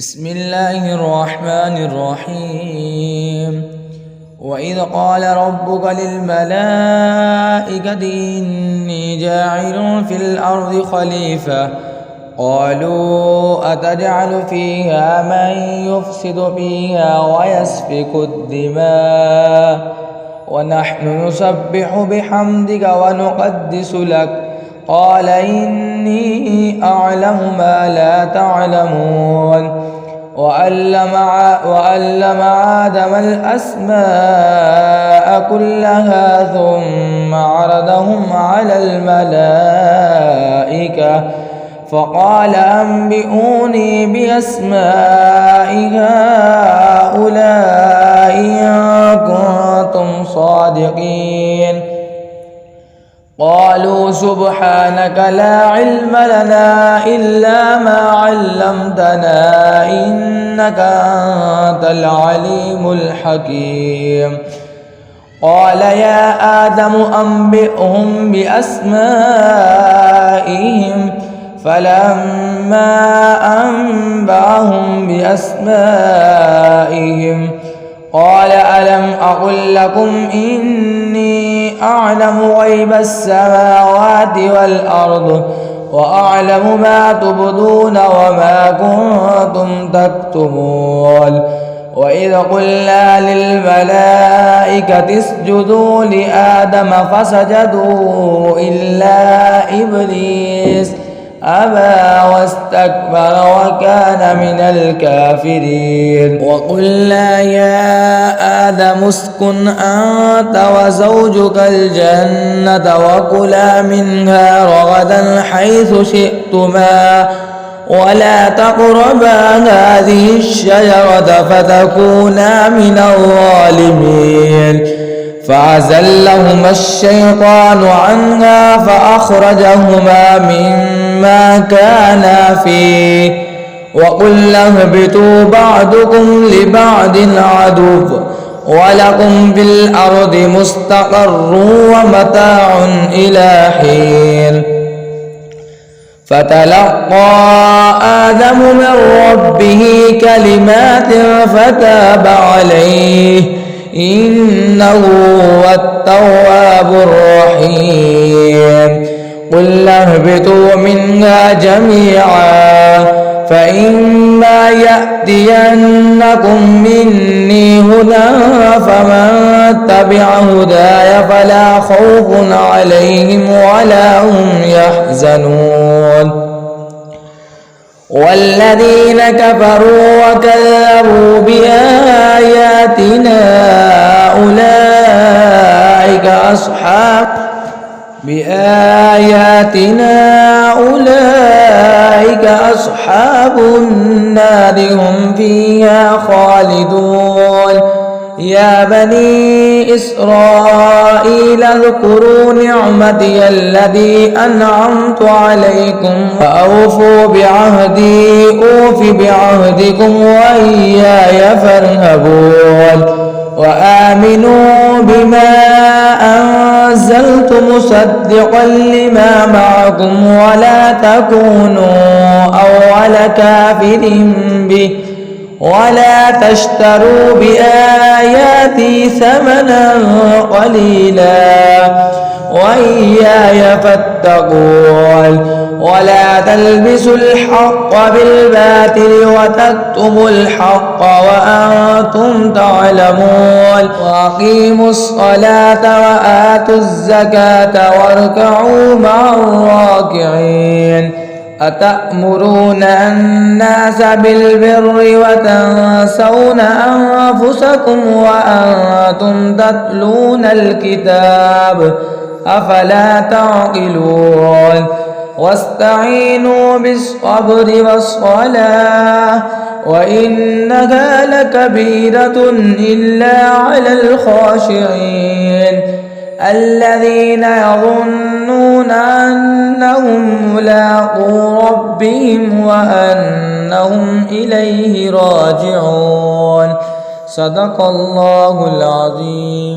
بسم الله الرحمن الرحيم. وإذ قال ربك للملائكة إني جاعل في الأرض خليفة قالوا أتجعل فيها من يفسد فيها ويسفك الدماء ونحن نسبح بحمدك ونقدس لك قال إني أعلم ما لا تعلمون. وعلم آدم الأسماء كلها ثم عرضهم على الملائكة فقال أنبئوني بأسماء هؤلاء إن كنتم صادقين. قالوا سبحانك لا علم لنا إلا ما علمتنا إنك أنت العليم الحكيم. قال يا آدم أنبئهم بأسمائهم فلما أنبأهم بأسمائهم قال ألم أقل لكم إني أعلم غيب السماوات والأرض وأعلم ما تبدون وما كنتم تكتمون. وإذ قلنا للملائكة اسجدوا لآدم فسجدوا إلا إبليس أبى واستكبر وكان من الكافرين. وقلنا يا آدم اسكن أنت وزوجك الجنة وكلا منها رغدا حيث شئتما ولا تقربا هذه الشجرة فتكونا من الظالمين. فأزلهما الشيطان عنها فأخرجهما مما كانا فيه وقلنا اهبطوا بعضكم لبعض عدو ولكم في الأرض مستقر ومتاع إلى حين. فتلقى آدم من ربه كلمات فتاب عليه إنه هو التواب الرحيم. قلنا اهبطوا منها جميعا فإما يأتينكم مني هدى فمن تبع هداي فلا خوف عليهم ولا هم يحزنون. والذين كفروا وكذبوا بآياتنا أولئك أصحاب النار هم فيها خالدون. يا بني إسرائيل اذكروا نعمتي التي أنعمت عليكم وأوفوا بعهدي أوف بعهدكم وإياي فارهبون. وآمنوا بما أنزلت مصدقا لما معكم ولا تكونوا أول كافر به ولا تشتروا بآياتي ثمنا قليلا وإياي فاتقون. ولا تلبسوا الحق بالباطل وتكتموا الحق وأنتم تعلمون. وأقيموا الصلاة وآتوا الزكاة واركعوا مع الراكعين. أتأمرون الناس بالبر وتنسون أنفسكم وأنتم تتلون الكتاب أفلا تعقلون. واستعينوا بالصبر والصلاة وإنها لكبيرة إلا على الخاشعين الذين يظنون أنهم ملاقو ربهم وأنهم إليه راجعون. صدق الله العظيم.